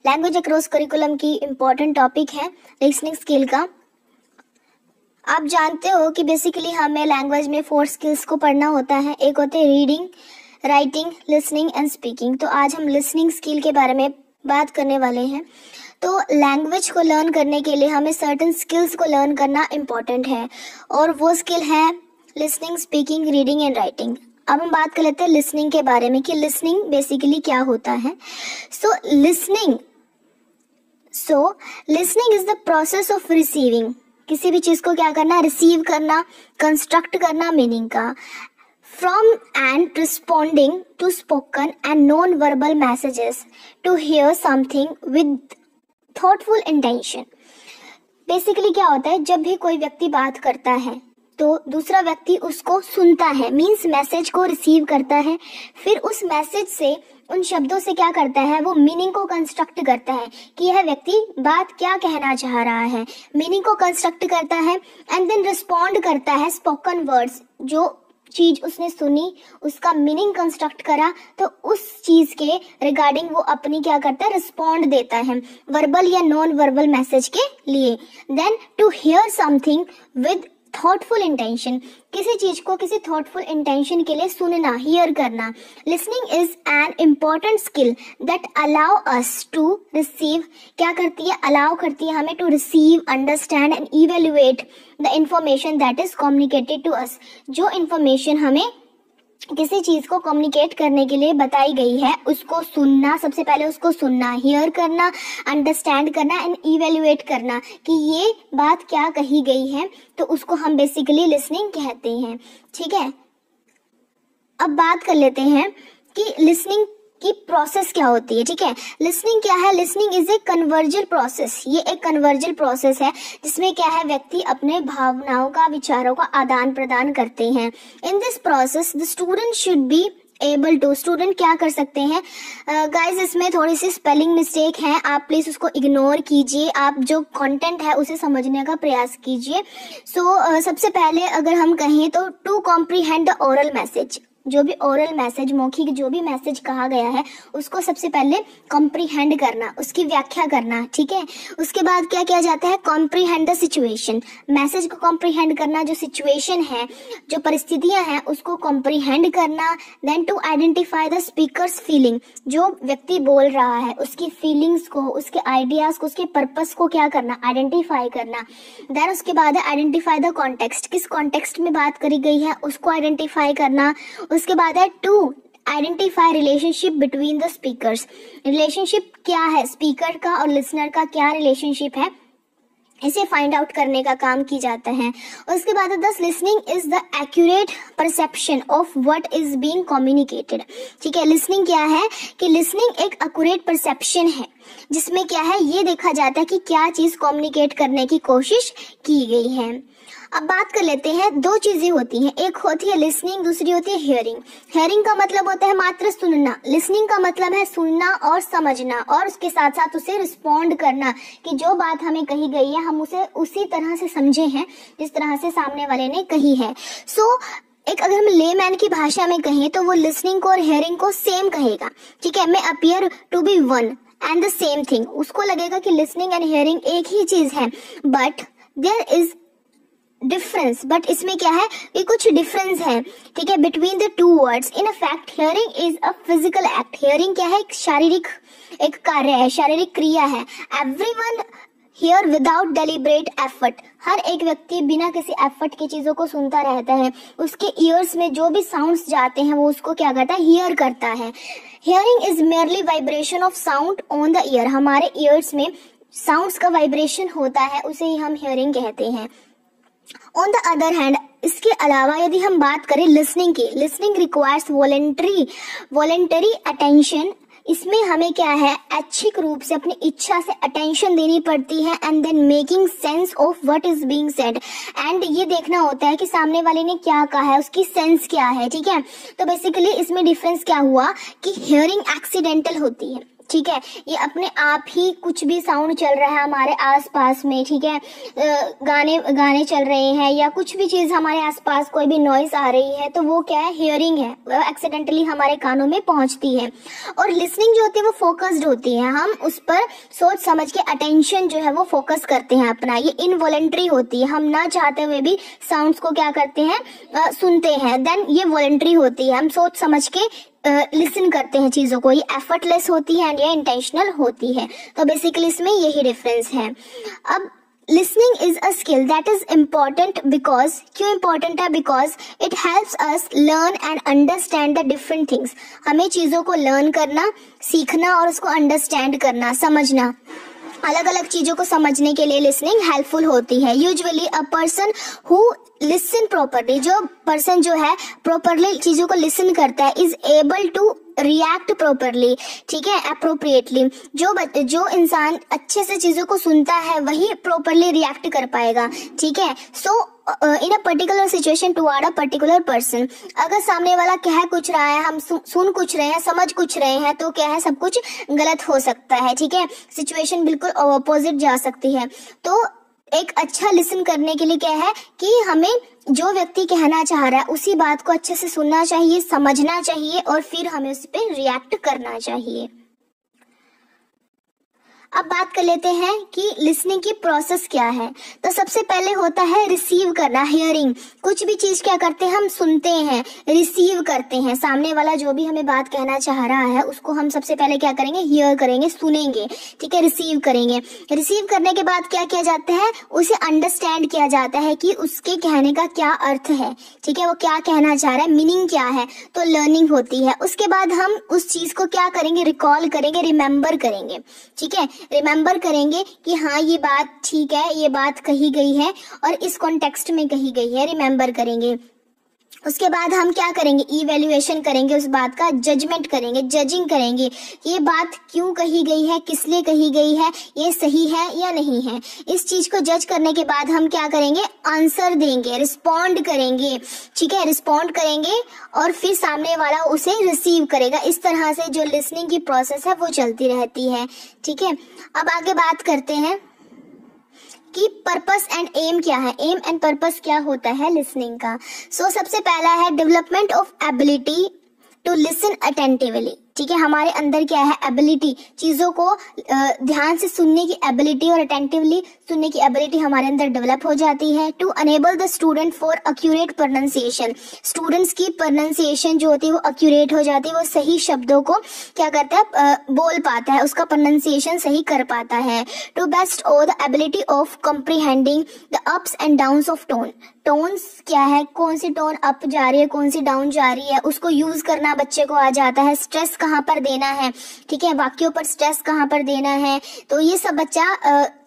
Language across curriculum की important topic है listening skill का। आप जानते हो कि बेसिकली हमें लैंग्वेज में 4 स्किल्स को पढ़ना होता है। एक होते हैं reading, writing, listening and speaking. तो आज हम लिसनिंग स्किल के बारे में बात करने वाले हैं। तो लैंग्वेज को लर्न करने के लिए हमें सर्टेन स्किल्स को लर्न करना इम्पोर्टेंट है और वो स्किल है listening, speaking, reading and writing. अब हम बात कर लेते हैं लिसनिंग के बारे में कि लिसनिंग बेसिकली क्या होता है। So listening is the process of receiving. किसी भी चीज को क्या करना, रिसीव करना, कंस्ट्रक्ट करना मीनिंग का, from and responding to spoken and non verbal messages to hear something with thoughtful intention. Basically क्या होता है, जब भी कोई व्यक्ति बात करता है तो दूसरा व्यक्ति उसको सुनता है, मीन्स मैसेज को रिसीव करता है, फिर उस मैसेज से, उन शब्दों से क्या करता है, वो मीनिंग को कंस्ट्रक्ट करता है कि यह व्यक्ति बात क्या कहना चाह रहा है, मीनिंग को कंस्ट्रक्ट करता है एंड देन रिस्पॉन्ड करता है स्पोकन वर्ड्स। जो चीज उसने सुनी उसका मीनिंग कंस्ट्रक्ट करा तो उस चीज के रिगार्डिंग वो अपनी क्या करता है, रिस्पॉन्ड देता है वर्बल या नॉन वर्बल मैसेज के लिए। Then to hear something with thoughtful intention, किसी चीज को किसी थॉटफुल इंटेंशन के लिए सुनना, हियर करना। Listening is an important skill that allow us to receive, क्या करती है, अलाउ करती है हमें to receive, understand and evaluate the information that is communicated to us. जो इंफॉर्मेशन हमें किसी चीज को कम्युनिकेट करने के लिए बताई गई है उसको सुनना, सबसे पहले उसको सुनना, हियर करना, अंडरस्टैंड करना एंड इवेल्युएट करना कि ये बात क्या कही गई है, तो उसको हम बेसिकली लिसनिंग कहते हैं। ठीक है, अब बात कर लेते हैं कि लिसनिंग की प्रोसेस क्या होती है। ठीक है, लिसनिंग क्या है, लिसनिंग इज ए कन्वर्जल प्रोसेस। ये एक कन्वर्जल प्रोसेस है जिसमें क्या है, व्यक्ति अपने भावनाओं का, विचारों का आदान प्रदान करते हैं। In this process the student should be able to, student क्या कर सकते हैं गाइज, इसमें थोड़ी सी स्पेलिंग मिस्टेक है, आप प्लीज उसको इग्नोर कीजिए, आप जो कंटेंट है उसे समझने का प्रयास कीजिए। सबसे पहले अगर हम कहें तो to comprehend the oral message, जो भी ओरल मैसेज, मौखिक जो भी मैसेज कहा गया है उसको सबसे पहले कॉम्प्रीहेंड करना, उसकी व्याख्या करना। ठीक है, उसके बाद क्या किया जाता है, कॉम्प्रीहेंड द सिचुएशन, मैसेज को कॉम्प्रीहेंड करना, जो सिचुएशन है, जो परिस्थितियां हैं उसको कॉम्प्रीहेंड करना। Then to identify the speaker's feeling, जो व्यक्ति बोल रहा है उसकी फीलिंग्स को, उसके आइडियाज को, उसके पर्पस को क्या करना, आइडेंटिफाई करना। देन उसके बाद है आइडेंटिफाई द कॉन्टेक्स्ट, किस कॉन्टेक्स्ट में बात करी गई है उसको आइडेंटिफाई करना। उसके बाद है to identify relationship between the speakers, relationship क्या है, स्पीकर का और लिसनर का क्या रिलेशनशिप है, इसे फाइंड आउट करने का काम की जाता है। उसके बाद दस listening is the accurate perception of what is being communicated. ठीक है, लिसनिंग क्या है कि लिसनिंग एक एक्यूरेट परसेप्शन है जिसमें क्या है, ये देखा जाता है कि क्या चीज कम्युनिकेट करने की कोशिश की गई है। अब बात कर लेते हैं, 2 चीजें होती हैं, एक होती है लिसनिंग, दूसरी होती है हियरिंग। हियरिंग का मतलब होता है मात्र सुनना, लिसनिंग का मतलब है सुनना और समझना और उसके साथ साथ उसे रिस्पॉन्ड करना कि जो बात हमें कही गई है हम उसे उसी तरह से समझे हैं जिस तरह से सामने वाले ने कही है। एक अगर हम लेमैन की भाषा में कहें तो वो लिसनिंग को और हियरिंग को सेम कहेगा। ठीक है, मैं appear to be one and the same thing, उसको लगेगा कि लिसनिंग एंड हियरिंग एक ही चीज है, but there is difference, but इसमें क्या है कि कुछ डिफरेंस है। ठीक है, between the 2 words. In fact hearing is a physical act, hearing क्या है, एक शारीरिक एक कार्य है, शारीरिक क्रिया है। Everyone hear without deliberate effort, हर एक व्यक्ति बिना किसी एफर्ट की चीजों को सुनता रहता है, उसके ईयर्स में जो भी साउंड्स जाते हैं वो उसको क्या करता है, हियर करता है। Hearing is merely vibration of sound on the year, हमारे ईयर्स में साउंड्स का वाइब्रेशन होता है, उसे ही हम हियरिंग कहते हैं। ऑन द अदर हैंड, इसके अलावा यदि हम बात करें लिसनिंग की, लिसनिंग रिक्वायर्स वॉलेंटरी अटेंशन, इसमें हमें क्या है, ऐच्छिक रूप से अपनी इच्छा से अटेंशन देनी पड़ती है and then making sense of what is being said, and ये देखना होता है कि सामने वाले ने क्या कहा है, उसकी सेंस क्या है। ठीक है, तो बेसिकली इसमें डिफरेंस क्या हुआ कि हियरिंग एक्सीडेंटल होती है, ठीक है, ये अपने आप ही कुछ भी साउंड चल रहा है हमारे आसपास में, ठीक है, गाने गाने चल रहे हैं या कुछ भी चीज हमारे आसपास कोई भी नॉइस आ रही है, तो वो क्या है, हियरिंग है, वो एक्सीडेंटली हमारे कानों में पहुंचती है। और लिसनिंग जो होती है वो फोकस्ड होती है, हम उस पर सोच समझ के अटेंशन जो है वो फोकस करते हैं अपना, ये इनवॉलेंट्री होती है, हम ना चाहते हुए भी साउंड्स को क्या करते हैं, सुनते हैं। देन ये वॉलेंट्री होती है, हम सोच समझ के लिसन करते हैं चीजों को, ये एफर्टलेस होती है एंड ये इंटेंशनल होती है। तो बेसिकली इसमें यही डिफरेंस है। अब listening is a skill that is important because, क्यों इम्पॉर्टेंट है, because it helps us learn and understand the different things. हमें चीजों को लर्न करना, सीखना और उसको अंडरस्टैंड करना, समझना, अलग अलग चीजों को समझने के लिए लिसनिंग हेल्पफुल होती है। Usually a person who listen properly, जो पर्सन जो है प्रॉपरली चीजों को लिसन करता है, is able to react properly, ठीक है, अप्रोप्रिएटली। जो इंसान अच्छे से चीजों को सुनता है वही प्रॉपरली रिएक्ट कर पाएगा, ठीक है। So in a particular situation toward a particular person, अगर सामने वाला कह कुछ रहा है, हम सुन कुछ रहे हैं, समझ कुछ रहे हैं, तो क्या है, सब कुछ गलत हो सकता है, ठीक है, सिचुएशन बिल्कुल अपोजिट जा सकती है। तो एक अच्छा लिसन करने के लिए क्या है कि हमें जो व्यक्ति कहना चाह रहा है उसी बात को अच्छे से सुनना चाहिए, समझना चाहिए और फिर हमें उस पर रिएक्ट करना चाहिए। अब बात कर लेते हैं कि लिसनिंग की प्रोसेस क्या है। तो सबसे पहले होता है रिसीव करना, हियरिंग। कुछ भी चीज क्या करते हैं, हम सुनते हैं, रिसीव करते हैं, सामने वाला जो भी हमें बात कहना चाह रहा है उसको हम सबसे पहले क्या करेंगे, हियर करेंगे, सुनेंगे, ठीक है, रिसीव करेंगे। रिसीव करने के बाद क्या किया जाता है, उसे अंडरस्टैंड किया जाता है कि उसके कहने का क्या अर्थ है, ठीक है, वो क्या कहना चाह रहा है, मीनिंग क्या है, तो लर्निंग होती है। उसके बाद हम उस चीज को क्या करेंगे, रिकॉल करेंगे, रिमेम्बर करेंगे, ठीक है, रिमेम्बर करेंगे कि हाँ ये बात ठीक है, ये बात कही गई है और इस कॉन्टेक्स्ट में कही गई है, रिमेम्बर करेंगे। उसके बाद हम क्या करेंगे, इवैल्यूएशन करेंगे, उस बात का जजमेंट करेंगे, जजिंग करेंगे, ये बात क्यों कही गई है, किस लिए कही गई है, ये सही है या नहीं है। इस चीज को जज करने के बाद हम क्या करेंगे, आंसर देंगे, रिस्पॉन्ड करेंगे, ठीक है, रिस्पॉन्ड करेंगे और फिर सामने वाला उसे रिसीव करेगा। इस तरह से जो लिसनिंग की प्रोसेस है वो चलती रहती है, ठीक है। अब आगे बात करते हैं कि पर्पस एंड एम क्या है, एम एंड पर्पस क्या होता है लिसनिंग का। सो सबसे पहला है development of ability to listen attentively, ठीक है, हमारे अंदर क्या है, एबिलिटी, चीजों को ध्यान से सुनने की एबिलिटी और अटेंटिवली सुनने की एबिलिटी हमारे अंदर डेवलप हो जाती है। To enable the student for accurate pronunciation, students की प्रोनाउंसिएशन जो होती है वो एक्यूरेट हो जाती है, वो सही शब्दों को क्या करता है, बोल पाता है, उसका प्रोनाउंसिएशन सही कर पाता है। To bestow the ability of comprehending the ups and downs of tone, tones क्या है, कौन सी टोन अप जा रही है, कौन सी डाउन जा रही है, उसको यूज करना बच्चे को आ जाता है। स्ट्रेस कहाँ पर देना है, ठीक है, वाक्यों पर स्ट्रेस कहाँ पर देना है, तो ये सब बच्चा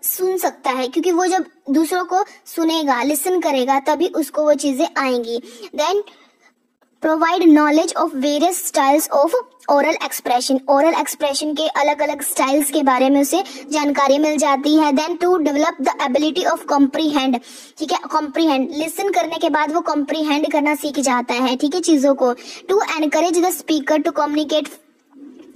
सुन सकता है, क्योंकि वो जब दूसरों को सुनेगा, लिसन करेगा, तभी उसको वो चीजें आएंगी। Then provide knowledge of various styles of oral expression, oral expression के अलग अलग स्टाइल्स के बारे में उसे जानकारी मिल जाती है। Then to develop the ability of comprehend, ठीक है, कॉम्प्रीहेंड, लिसन करने के बाद वो कॉम्प्रीहेंड करना सीख जाता है, ठीक है, चीजों को। To encourage the speaker to communicate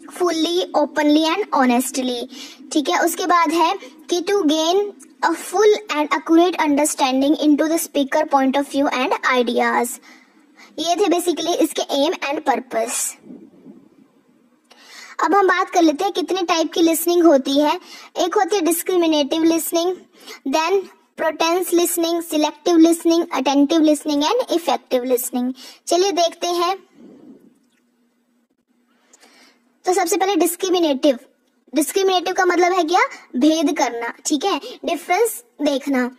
fully, openly and honestly, ठीक है। उसके बाद है कि to gain a full and accurate understanding into the speaker point of view and ideas. ये थे बेसिकली इसके एम एंड पर्पस। अब हम बात कर लेते हैं कितने टाइप की लिसनिंग होती है। एक होती है discriminative listening, then pretence listening, selective listening, attentive listening and effective listening. चलिए देखते हैं। तो सबसे पहले डिस्क्रिमिनेटिव, डिस्क्रिमिनेटिव का मतलब है क्या, भेद करना, ठीक है, डिफरेंस देखना।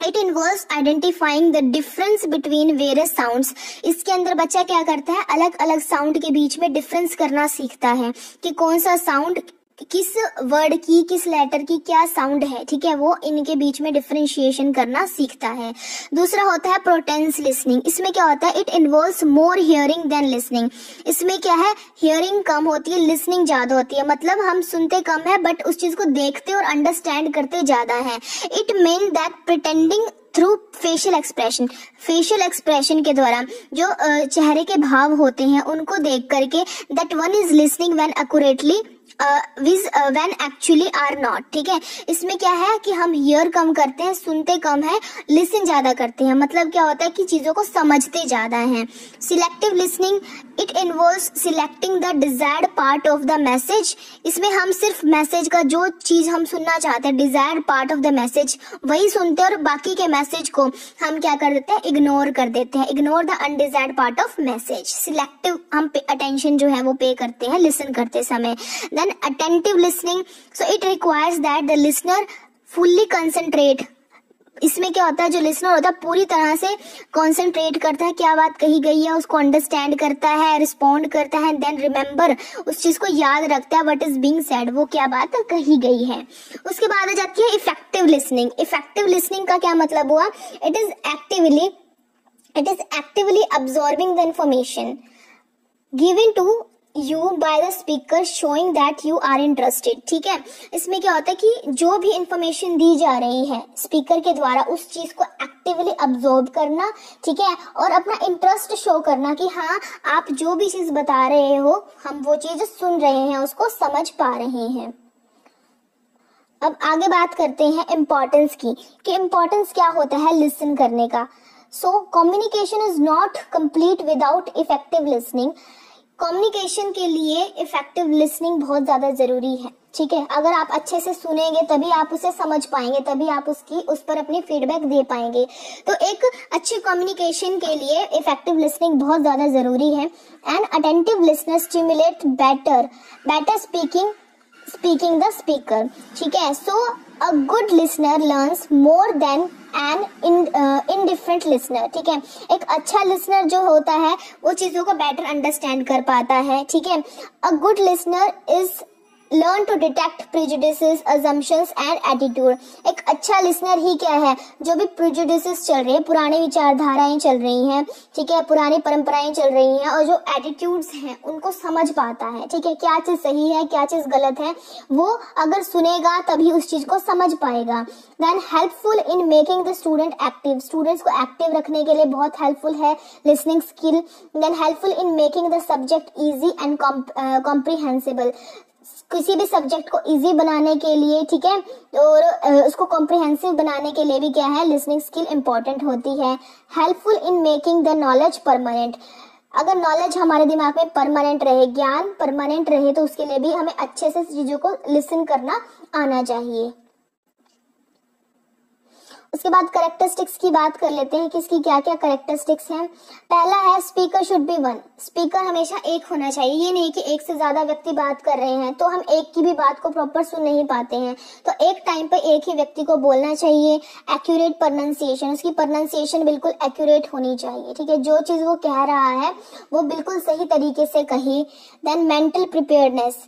It involves identifying the difference between various sounds. इसके अंदर बच्चा क्या करता है, अलग अलग साउंड के बीच में डिफरेंस करना सीखता है कि कौन सा साउंड किस वर्ड की, किस लेटर की क्या साउंड है, ठीक है, वो इनके बीच में डिफरेंशिएशन करना सीखता है। दूसरा होता है प्रोटेंस लिसनिंग। इसमें क्या होता है, it involves more hearing than listening. इसमें क्या है, हियरिंग कम होती है, लिसनिंग ज्यादा होती है, मतलब हम सुनते कम है बट उस चीज को देखते और अंडरस्टैंड करते ज्यादा है। It mean that pretending through facial expression, facial expression के द्वारा जो चेहरे के भाव होते हैं उनको देख करके that one is listening when accurately when actually are not, ठीक है। इसमें क्या है कि हम hear कम करते हैं, सुनते कम है, listen ज्यादा करते हैं। मतलब क्या होता है कि चीजों को समझते ज्यादा हैं। Selective listening, it involves selecting the desired part of the message। इसमें हम सिर्फ मैसेज का जो चीज हम सुनना चाहते हैं, desired part of the message, वही सुनते हैं और बाकी के मैसेज को हम क्या कर देते हैं, इग्नोर कर देते हैं। Ignore the undesired part of message। Selective हम अटेंशन जो है वो पे करते हैं लिसन करते समय। Then attentive listening, so it requires that the listener fully concentrate. इसमें क्या होता है, जो लिसनर होता है पूरी तरह से कंसंट्रेट करता है, क्या बात कही गई है उसको अंडरस्टैंड करता है, रिस्पॉन्ड करता है, देन रिमेंबर, उस चीज को याद रखता है व्हाट इज बीइंग सेड, वो क्या बात कही गई है। उसके बाद आ जाती है इफेक्टिव लिसनिंग। इफेक्टिव लिसनिंग का क्या मतलब हुआ, it is actively absorbing the information given to you by the speaker showing that you are interested, ठीक है। इसमें क्या होता है कि जो भी इंफॉर्मेशन दी जा रही है स्पीकर के द्वारा, उस चीज को एक्टिवली अब्सॉर्ब करना, ठीक है, और अपना इंटरेस्ट शो करना कि हाँ आप जो भी चीज बता रहे हो हम वो चीज सुन रहे हैं, उसको समझ पा रहे हैं। अब आगे बात करते हैं इम्पोर्टेंस की, कि इम्पोर्टेंस क्या होता है लिसन करने का। So communication is not complete without effective listening. Communication के लिए इफेक्टिव लिसनिंग बहुत ज्यादा जरूरी है, ठीक है। अगर आप अच्छे से सुनेंगे तभी आप उसे समझ पाएंगे, तभी आप उस पर अपनी फीडबैक दे पाएंगे। तो एक अच्छे कम्युनिकेशन के लिए इफेक्टिव लिसनिंग बहुत ज्यादा जरूरी है। And attentive listener stimulate better speaking the speaker, ठीक है। So a good listener learns more than an indifferent listener, ठीक है। एक अच्छा लिसनर जो होता है वो चीजों को बेटर अंडरस्टैंड कर पाता है, ठीक है। A good listener is learn to detect prejudices, assumptions and attitude. एक अच्छा लिसनर ही क्या है, जो भी प्रेजुडिसेस चल रहे हैं, पुरानी विचारधाराएं चल रही हैं, ठीक है, पुरानी परंपराएं चल रही हैं, और जो एटीट्यूड्स हैं उनको समझ पाता है, ठीक है। क्या चीज सही है, क्या चीज गलत है, वो अगर सुनेगा तभी उस चीज को समझ पाएगा। Then helpful in making the student active. Students को एक्टिव रखने के लिए बहुत हेल्पफुल है listening skill. Then helpful in making the subject easy and comprehensible. किसी भी सब्जेक्ट को इजी बनाने के लिए, ठीक है, और उसको कॉम्प्रिहेंसिव बनाने के लिए भी क्या है, लिसनिंग स्किल इंपॉर्टेंट होती है। Helpful in making the knowledge permanent. अगर नॉलेज हमारे दिमाग में परमानेंट रहे, ज्ञान परमानेंट रहे, तो उसके लिए भी हमें अच्छे से चीजों को लिसन करना आना चाहिए। उसके बाद कैरेक्टरिस्टिक्स की बात कर लेते हैं कि इसकी क्या क्या कैरेक्टरिस्टिक्स हैं। पहला है speaker should be one. Speaker हमेशा एक होना चाहिए। ये नहीं कि एक से ज्यादा व्यक्ति बात कर रहे हैं तो हम एक की भी बात को प्रॉपर सुन नहीं पाते हैं, तो एक टाइम पे एक ही व्यक्ति को बोलना चाहिए। एक्यूरेट प्रोनाउंसिएशन, उसकी प्रोनाउंसिएशन बिल्कुल एक्यूरेट होनी चाहिए, ठीक है। जो चीज वो कह रहा है वो बिल्कुल सही तरीके से कही। देन मेंटल प्रिपेयर्डनेस,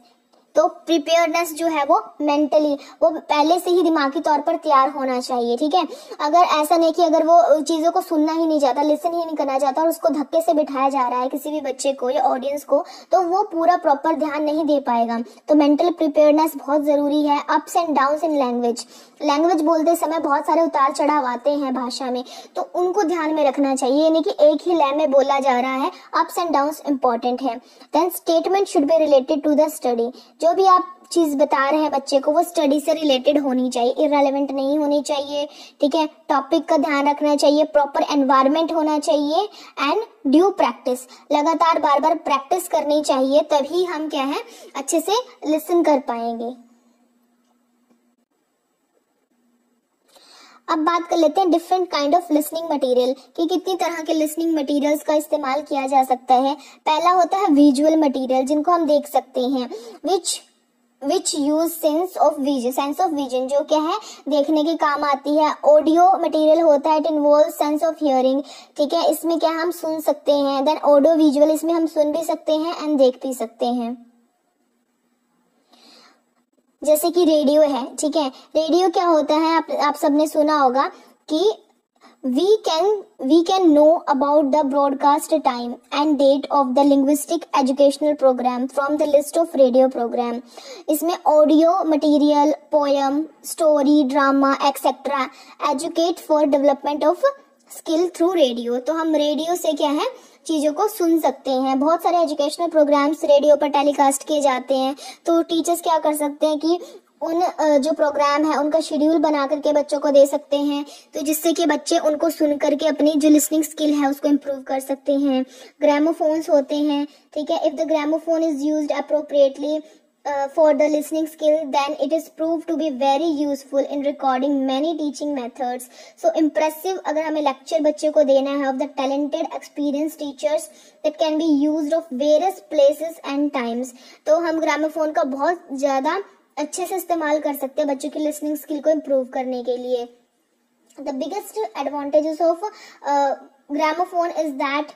तो प्रिपेयर्डनेस जो है वो मेंटली, वो पहले से ही दिमागी तौर पर तैयार होना चाहिए, ठीक है। अगर ऐसा नहीं कि अगर वो चीजों को सुनना ही नहीं चाहता, लिसन ही नहीं करना चाहता और उसको धक्के से बिठाया जा रहा है किसी भी बच्चे को या ऑडियंस को, तो वो पूरा प्रॉपर ध्यान नहीं दे पाएगा। तो मेंटल प्रिपेयर्डनेस बहुत जरूरी है। Ups and downs in language बोलते समय बहुत सारे उतार चढ़ाव आते हैं भाषा में, तो उनको ध्यान में रखना चाहिए। यानी कि एक ही लय में बोला जा रहा है, अप्स एंड डाउन्स इंपॉर्टेंट है। Then statement should be related to the study. जो भी आप चीज बता रहे हैं बच्चे को वो स्टडी से रिलेटेड होनी चाहिए, इररेलेवेंट नहीं होनी चाहिए, ठीक है। टॉपिक का ध्यान रखना चाहिए, प्रॉपर एनवायरनमेंट होना चाहिए एंड ड्यू प्रैक्टिस। लगातार बार बार प्रैक्टिस करनी चाहिए, तभी हम क्या है अच्छे से लिसन कर पाएंगे। अब बात कर लेते हैं different kind of listening material कि कितनी तरह के लिसनिंग मटेरियल्स का इस्तेमाल किया जा सकता है। पहला होता है विजुअल मटेरियल, जिनको हम देख सकते हैं, विच यूज सेंस ऑफ विजन, जो क्या है देखने के काम आती है। ऑडियो मटेरियल होता है, it involve sense of hearing, ठीक है, इसमें क्या हम सुन सकते हैं। देन ऑडियो विजुअल, इसमें हम सुन भी सकते हैं एंड देख भी सकते हैं। जैसे कि रेडियो है, ठीक है। रेडियो क्या होता है, आप सबने सुना होगा कि we can know about the broadcast time and date of the linguistic educational program from the list of radio program। इसमें audio material, poem, story, drama etcetera educate for development of skill through radio. तो हम radio से क्या है, चीजों को सुन सकते हैं। बहुत सारे एजुकेशनल प्रोग्राम्स रेडियो पर टेलीकास्ट किए जाते हैं। तो टीचर्स क्या कर सकते हैं कि उन जो प्रोग्राम है उनका शेड्यूल बना करके बच्चों को दे सकते हैं, तो जिससे कि बच्चे उनको सुन करके अपनी जो लिसनिंग स्किल है उसको इम्प्रूव कर सकते हैं। ग्रामोफोन्स होते हैं, ठीक है। If the gramophone is used appropriately for the listening skill, then it is proved to be very useful in recording many teaching methods. So impressive अगर हमें लेक्चर बच्चे को देना है of the talented experienced teachers that can be used of various places and times, तो हम gramophone का बहुत ज़्यादा अच्छे से इस्तेमाल कर सकते हैं बच्चों की लिसनिंग स्किल को इम्प्रूव करने के लिए। The biggest advantages of gramophone is that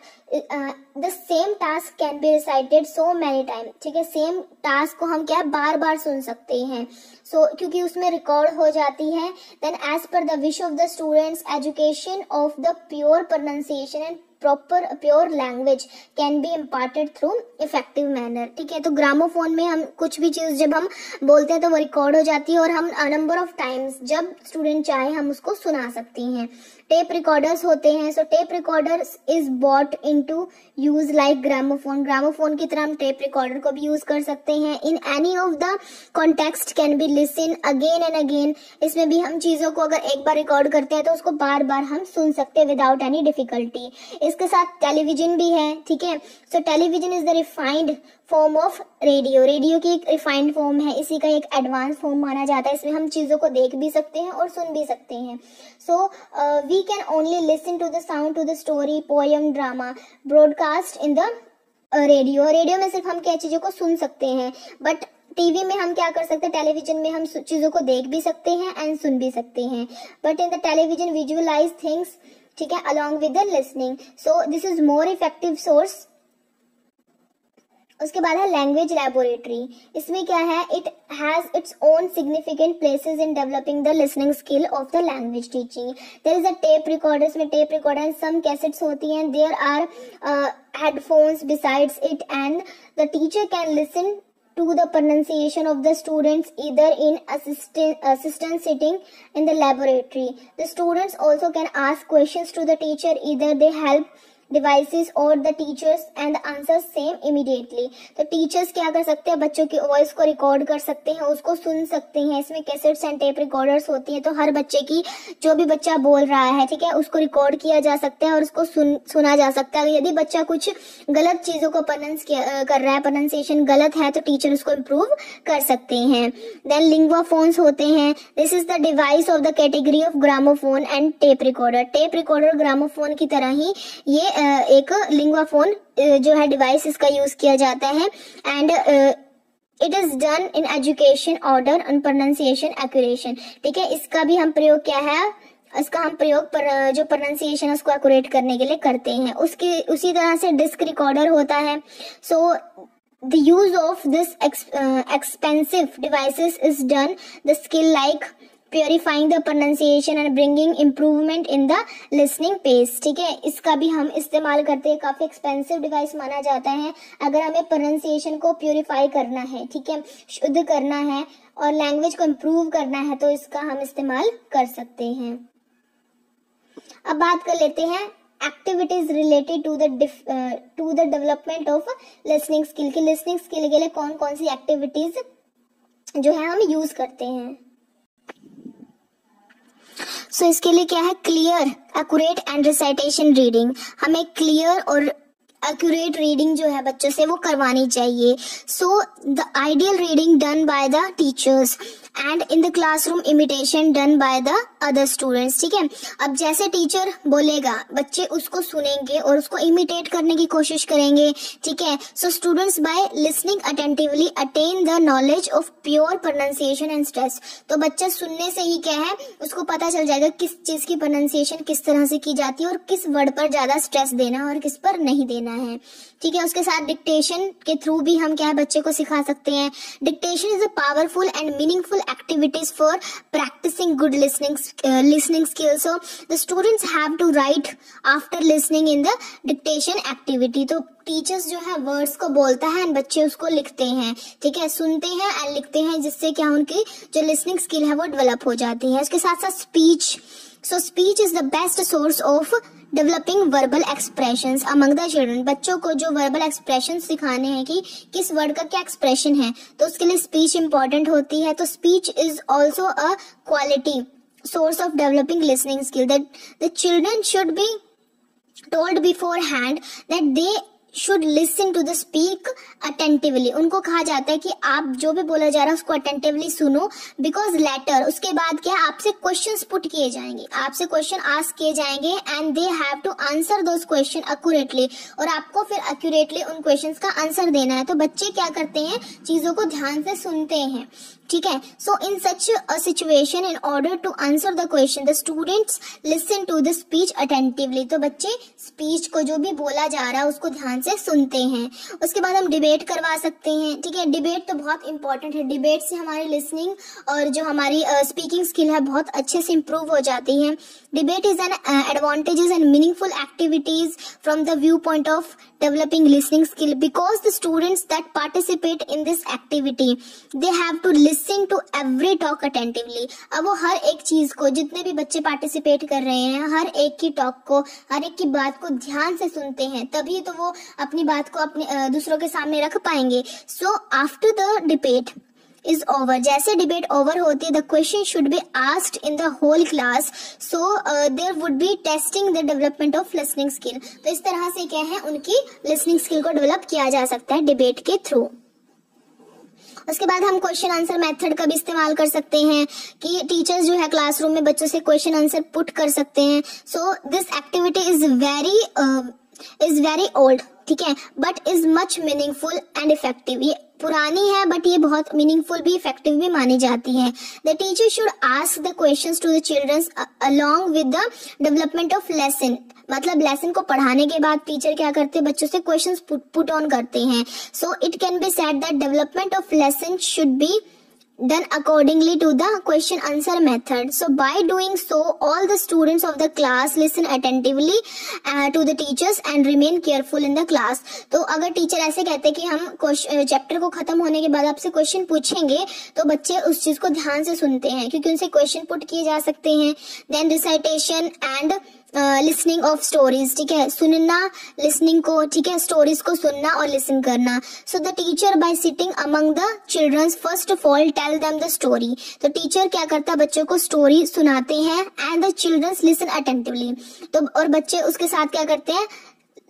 the same task can be recited so many times, ठीक है। सेम टास्क को हम क्या बार बार सुन सकते हैं, क्योंकि उसमें रिकॉर्ड हो जाती है। Then as per the wish of the students, education of the pure pronunciation and proper pure language can be imparted through effective manner, ठीक है। तो ग्रामोफोन में हम कुछ भी चीज जब हम बोलते हैं तो वो रिकॉर्ड हो जाती है और हम नंबर ऑफ टाइम्स जब स्टूडेंट चाहे हम उसको सुना सकते हैं। टेप रिकॉर्डर्स होते हैं, so tape recorders is bought into use like gramophone. Gramophone की तरह हम टेप रिकॉर्डर को भी यूज कर सकते हैं। In any of the context can be listen again and again. इसमें भी हम चीजों को अगर एक बार रिकॉर्ड करते हैं तो उसको बार बार हम सुन सकते हैं विदाउट एनी डिफिकल्टी। इसके साथ टेलीविजन भी है, ठीक है। So television is the refined form of radio. Radio की एक रिफाइंड फॉर्म है, इसी का एक एडवांस फॉर्म माना जाता है। इसमें हम चीजों को देख भी सकते हैं और सुन भी सकते हैं। So we can only listen to the sound to the story, poem, drama broadcast in the radio. Radio में सिर्फ हम क्या चीजों को सुन सकते हैं, बट टीवी में हम क्या कर सकते हैं, टेलीविजन में हम चीजों को देख भी सकते हैं एंड सुन भी सकते हैं। But in the television visualise things, ठीक है, along with the listening. So this is more effective source. उसके बाद है लैंग्वेज लैबोरेटरी। इसमें क्या है, it has its own significant places in developing the listening skill of the language teaching. There is a tape recorder, इसमें tape recorder and some cassettes होती हैं। There are headphones besides it and the teacher can listen to the pronunciation of the students either in assistant sitting in the laboratory. The students also can ask questions to the teacher, either they help devices or the teachers and the answers same immediately. तो teachers क्या कर सकते हैं, बच्चों की voice को record कर सकते हैं, उसको सुन सकते हैं। इसमें कैसेट्स एंड टेप रिकॉर्डर्स होती हैं, तो हर बच्चे की जो भी बच्चा बोल रहा है, ठीक है, उसको रिकॉर्ड किया जा सकता है और उसको सुना जा सकता है। यदि बच्चा कुछ गलत चीजों को कर रहा है, प्रोनाउंसिएशन गलत है, तो टीचर उसको इम्प्रूव कर सकते हैं। देन लिंगुआ फोन्स होते हैं। This is the device of the category of gramophone and tape recorder. Tape recorder gramophone की तरह ही ये एक लिंगुआ फोन जो है डिवाइस, इसका यूज किया जाता है। And it is done in education, order and pronunciation accuracy, ठीक है। इसका भी हम प्रयोग क्या है, इसका हम प्रयोग पर जो प्रोनाउंसिएशन है उसको एक्यूरेट करने के लिए करते हैं। उसी तरह से डिस्क रिकॉर्डर होता है। सो the use of this expensive devices is done the skill like purifying the pronunciation and bringing improvement in the listening pace, ठीक है। इसका भी हम इस्तेमाल करते हैं, काफी एक्सपेंसिव डिवाइस माना जाता है अगर हमें प्रोनाउंसिएशन को प्योरीफाई करना है, ठीक है, शुद्ध करना है और लैंग्वेज को इम्प्रूव करना है, तो इसका हम इस्तेमाल कर सकते हैं। अब बात कर लेते हैं activities related to the development of listening skill की। लिसनिंग स्किल के लिए कौन कौन सी एक्टिविटीज जो है हम यूज करते हैं। सो इसके लिए क्या है, clear, accurate and recitation reading. हमें क्लियर और एक्यूरेट रीडिंग जो है बच्चों से वो करवानी चाहिए। So the ideal reading done by the teachers and in the classroom imitation done by the other students, ठीक है। अब जैसे टीचर बोलेगा बच्चे उसको सुनेंगे और उसको इमिटेट करने की कोशिश करेंगे, ठीक है। So students by listening attentively attain the knowledge of pure pronunciation and stress. तो बच्चा सुनने से ही क्या है, उसको पता चल जाएगा किस चीज की प्रोनाउंसिएशन किस तरह से की जाती है और किस वर्ड पर ज्यादा स्ट्रेस देना और किस पर नहीं देना है, ठीक है। उसके साथ डिक्टेशन के थ्रू भी हम क्या है बच्चे को सिखा सकते हैं। Dictation is a powerful and meaningful activities for practicing good listening skills. So the students have to write after listening in the dictation activity. तो टीचर्स जो है वर्ड्स को बोलता है एंड बच्चे उसको लिखते हैं, ठीक है, सुनते हैं एंड लिखते हैं, जिससे क्या उनकी जो लिसनिंग स्किल है वो डेवलप हो जाती है। उसके साथ साथ speech, so speech is the best source of developing verbal expressions among the children. बच्चों को जो वर्बल एक्सप्रेशन सिखाने हैं कि किस वर्ड का क्या एक्सप्रेशन है, तो उसके लिए स्पीच इंपॉर्टेंट होती है। तो speech is also a quality source of developing listening skill that the children should be told beforehand that they should listen to the speak attentively। उनको कहा जाता है कि आप जो भी बोला जा रहा है उसको attentively सुनो, because later उसके बाद क्या आपसे questions put किए जाएंगे, आपसे question ask किए जाएंगे and they have to answer those question accurately, और आपको फिर accurately उन questions का आंसर देना है। तो बच्चे क्या करते हैं, चीजों को ध्यान से सुनते हैं, ठीक है। So in such a situation in order to answer the question the students listen to the speech attentively. तो बच्चे स्पीच को जो भी बोला जा रहा है उसको ध्यान से सुनते हैं। उसके बाद हम डिबेट करवा सकते हैं, ठीक है। डिबेट तो बहुत इंपॉर्टेंट है, डिबेट से हमारी लिसनिंग और जो हमारी स्पीकिंग स्किल है बहुत अच्छे से इम्प्रूव हो जाती है। Debate is an advantages and meaningful activities from the view point of developing listening skill because the students that participate in this activity they have to listen to every talk attentively। अब वो हर एक चीज को, जितने भी बच्चे participate कर रहे हैं, हर एक की टॉक को, हर एक की बात को ध्यान से सुनते हैं, तभी तो वो अपनी बात को अपने दूसरों के सामने रख पाएंगे। So after the debate is over, जैसे डिबेट ओवर होती है, the question should be asked in the whole class, so there would be testing the development of listening skill। तो इस तरह से क्या है, उनकी लिसनिंग स्किल को डेवलप किया जा सकता है डिबेट के थ्रू। उसके बाद हम क्वेश्चन आंसर मेथड का भी इस्तेमाल कर सकते हैं कि टीचर्स जो है क्लासरूम में बच्चों से क्वेश्चन आंसर पुट कर सकते हैं। So this activity is very old, ठीक है, but is much meaningful and effective. ये पुरानी है बट ये बहुत मीनिंगफुल भी, इफेक्टिव भी मानी जाती है। The teacher should ask the questions to the childrens along with the development of lesson. मतलब लेसन को पढ़ाने के बाद टीचर क्या करते हैं, बच्चों से क्वेश्चंस पुट ऑन करते हैं। So it can be said that development of lesson should be done accordingly to the question answer method। So by doing so all the students of the class listen attentively to the teachers and remain careful in the class। तो अगर teacher ऐसे कहते हैं कि हम chapter को खत्म होने के बाद आपसे क्वेश्चन पूछेंगे, तो बच्चे उस चीज को ध्यान से सुनते हैं क्योंकि उनसे क्वेश्चन पुट किए जा सकते हैं। Then recitation and listening of stories, ठीक है, सुनना लिसनिंग को, ठीक है, स्टोरीज को सुनना और लिसन करना। So the teacher by sitting among the childrens first of all tell them the story. तो टीचर क्या करता है, बच्चों को स्टोरी सुनाते हैं and the childrens listen attentively. तो और बच्चे उसके साथ क्या करते हैं,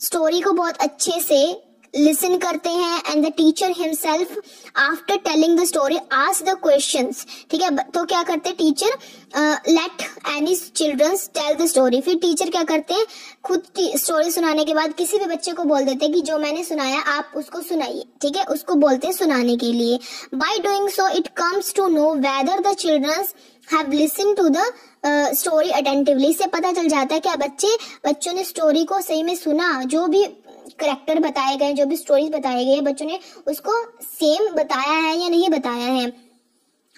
स्टोरी को बहुत अच्छे से लिसन करते हैं and the teacher himself after telling the story ask the questions, ठीक है। तो क्या करते हैं teacher, let any childrens tell the story. फिर टीचर क्या करते हैं, खुद स्टोरी सुनाने के बाद किसी भी बच्चे को बोल देते हैं कि जो मैंने सुनाया आप उसको सुनाइए, ठीक है, उसको बोलते हैं सुनाने के लिए। By doing so it comes to know whether the childrens have listen to the story attentively. इससे पता चल जाता है कि बच्चों ने स्टोरी को सही में सुना, जो भी करेक्टर बताए गए, जो भी स्टोरीज बताए गए, बच्चों ने उसको सेम बताया है या नहीं बताया है।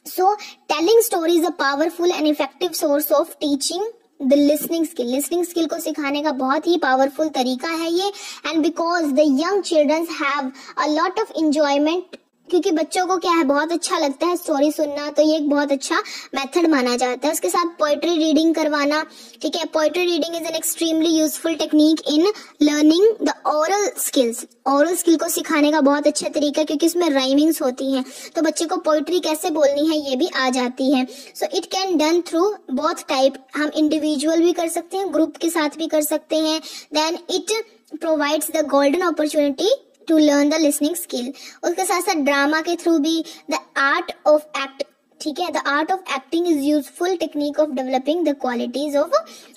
So telling story is a powerful and effective source of teaching the listening skill. Listening skill को सिखाने का बहुत ही पावरफुल तरीका है ये। And because the young childrens have a lot of enjoyment, क्योंकि बच्चों को क्या है, बहुत अच्छा लगता है स्टोरी सुनना, तो ये एक बहुत अच्छा मेथड माना जाता है। उसके साथ पोएट्री रीडिंग करवाना, ठीक है, poetry reading is an extremely useful technique in learning the oral skills. Oral skill को सिखाने का बहुत अच्छा तरीका है क्योंकि इसमें राइमिंग्स होती हैं, तो बच्चे को पोएट्री कैसे बोलनी है ये भी आ जाती है। So it can done through both type, हम इंडिविजुअल भी कर सकते हैं, ग्रुप के साथ भी कर सकते हैं। Then it provides the golden opportunity to learn the listening skill. उसके साथ साथ ड्रामा के थ्रू भी द आर्ट ऑफ एक्ट, ठीक है, the art of acting is useful technique of developing the qualities of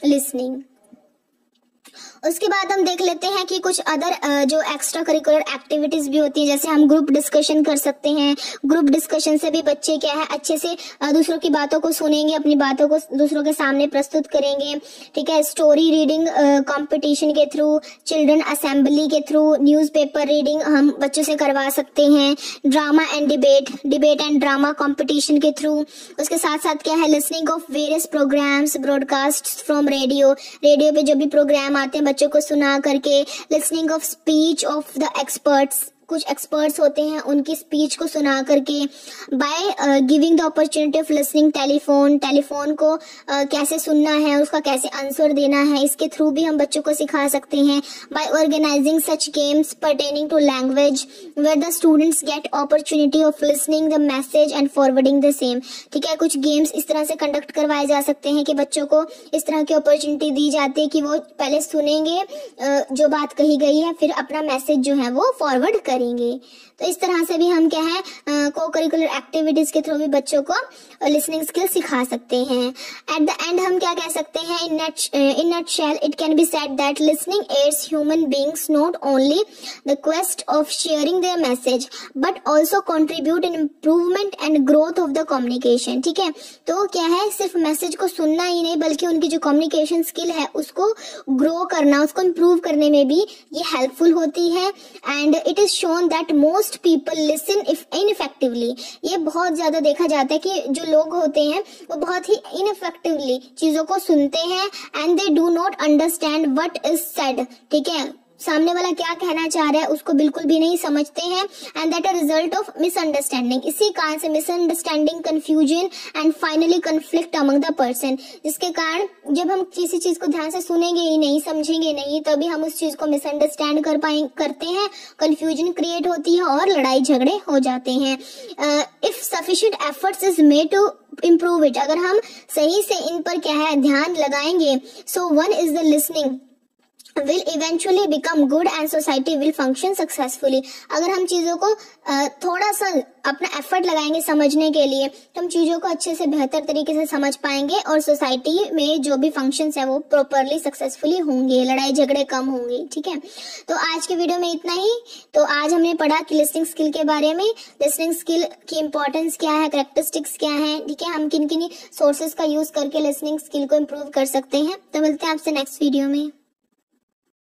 listening. उसके बाद हम देख लेते हैं कि कुछ अदर जो एक्स्ट्रा करिकुलर एक्टिविटीज भी होती है, जैसे हम ग्रुप डिस्कशन कर सकते हैं। ग्रुप डिस्कशन से भी बच्चे क्या है, अच्छे से दूसरों की बातों को सुनेंगे, अपनी बातों को दूसरों के सामने प्रस्तुत करेंगे, ठीक है। स्टोरी रीडिंग कंपटीशन के थ्रू, चिल्ड्रन असेंबली के थ्रू, न्यूज़पेपर रीडिंग हम बच्चों से करवा सकते हैं। Drama and debate and drama competition के थ्रू। उसके साथ साथ क्या है, listening of various programmes broadcast from radio पे जो भी प्रोग्राम आते हैं बच्चों को सुना करके, listening of speech of the experts, कुछ एक्सपर्ट्स होते हैं उनकी स्पीच को सुना करके, by giving the opportunity of listening telephone को कैसे सुनना है, उसका कैसे आंसर देना है, इसके थ्रू भी हम बच्चों को सिखा सकते हैं। By organising such games pertaining to language where the students get opportunity of listening the message and forwarding the same. ठीक है, कुछ गेम्स इस तरह से कंडक्ट करवाए जा सकते हैं कि बच्चों को इस तरह की अपॉर्चुनिटी दी जाती है कि वो पहले सुनेंगे जो बात कही गई है, फिर अपना मैसेज जो है वो फॉरवर्ड करेंगे। तो इस तरह से भी हम क्या है को करिकुलर एक्टिविटीज के थ्रू भी बच्चों को लिसनिंग स्किल सिखा सकते हैं। एट द एंड हम क्या कह सकते हैं, in nutshell it can be said that listening aids human beings not only the quest of sharing their message but also contribute in improvement and growth of the communication. ठीक है, तो क्या है, सिर्फ मैसेज को सुनना ही नहीं बल्कि उनकी जो कम्युनिकेशन स्किल है उसको ग्रो करना, उसको इम्प्रूव करने में भी ये हेल्पफुल होती है। And it is shown that most people listen ineffectively. ये बहुत ज्यादा देखा जाता है कि जो लोग होते हैं वो बहुत ही इनइफेक्टिवली चीजों को सुनते हैं and they do not understand what is said. ठीक है, सामने वाला क्या कहना चाह रहा है उसको बिल्कुल भी नहीं समझते हैं and that a result of misunderstanding. इसी कारण से misunderstanding, confusion and finally conflict among the person, जिसके कारण जब हम किसी चीज को ध्यान से सुनेंगे ही नहीं, समझेंगे नहीं, तभी हम उस चीज को मिसअंडरस्टैंड करते हैं, कंफ्यूजन क्रिएट होती है और लड़ाई झगड़े हो जाते हैं। If sufficient efforts is made to improve it, अगर हम सही से इन पर क्या है ध्यान लगाएंगे, so one is the listening will eventually become good and society will function successfully। अगर हम चीजों को थोड़ा सा अपना एफर्ट लगाएंगे समझने के लिए तो हम चीजों को अच्छे से बेहतर तरीके से समझ पाएंगे और सोसाइटी में जो भी फंक्शंस है वो प्रॉपरली सक्सेसफुली होंगे, लड़ाई झगड़े कम होंगे। ठीक है, तो आज के वीडियो में इतना ही। तो आज हमने पढ़ा कि लिसनिंग स्किल के बारे में, लिसनिंग स्किल की इंपॉर्टेंस क्या है, कैरेक्टरिस्टिक्स क्या है। ठीक है, हम किन किन सोर्सेज का यूज करके लिसनिंग स्किल को इम्प्रूव कर सकते हैं। तो मिलते हैं आपसे नेक्स्ट वीडियो में।